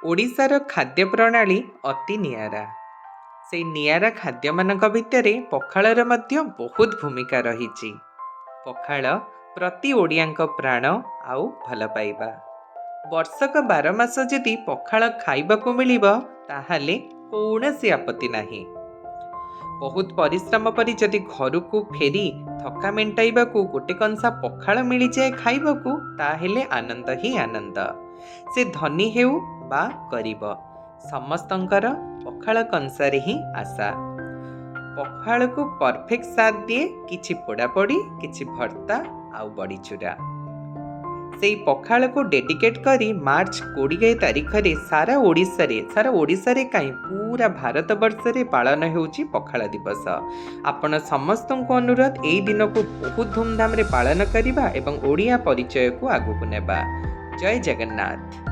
ଓଡ଼ିଶାର ଖାଦ୍ୟ ପ୍ରଣାଳୀ ଅତି ନିଆରା। ସେଇ ନିଆରା ଖାଦ୍ୟମାନଙ୍କ ଭିତରେ ପଖାଳର ମଧ୍ୟ ବହୁତ ଭୂମିକା ରହିଛି। ପଖାଳ ପ୍ରତି ଓଡ଼ିଆଙ୍କ ପ୍ରାଣ ଆଉ ଭଲ ପାଇବା। ବର୍ଷକ 12 ମାସ ଯଦି ପଖାଳ ଖାଇବାକୁ ମିଳିବ ତାହେଲେ କୌଣସି ଆପତ୍ତି ନାହିଁ। ବହୁତ ପରିଶ୍ରମ କରି ଯଦି ଘରକୁ ଫେରି ଥକା ମେଣ୍ଟାଇବାକୁ ଗୋଟେ କଂସା ପଖାଳ ମିଳିଯାଏ ଖାଇବାକୁ, ତାହେଲେ ଆନନ୍ଦ ହିଁ ଆନନ୍ଦ। ସେ ଧନୀ ହେଉ ବା ଗରିବ, ସମସ୍ତଙ୍କର ପଖାଳ କଂସାରେ ହିଁ ଆଶା। ପଖାଳକୁ ପରଫେକ୍ଟ ସ୍ୱାଦ ଦିଏ କିଛି ପୋଡ଼ାପୋଡ଼ି, କିଛି ଭର୍ତ୍ତା ଆଉ ବଡ଼ିଚୁରା। ସେଇ ପଖାଳକୁ ଡେଡିକେଟ୍ କରି ମାର୍ଚ୍ଚ 20 ତାରିଖରେ ସାରା ଓଡ଼ିଶାରେ କାହିଁ ପୁରା ଭାରତ ବର୍ଷରେ ପାଳନ ହେଉଛି ପଖାଳ ଦିବସ। ଆପଣ ସମସ୍ତଙ୍କୁ ଅନୁରୋଧ ଏହି ଦିନକୁ ବହୁତ ଧୁମଧାମରେ ପାଳନ କରିବା ଏବଂ ଓଡ଼ିଆ ପରିଚୟକୁ ଆଗକୁ ନେବା। ଜୟ ଜଗନ୍ନାଥ।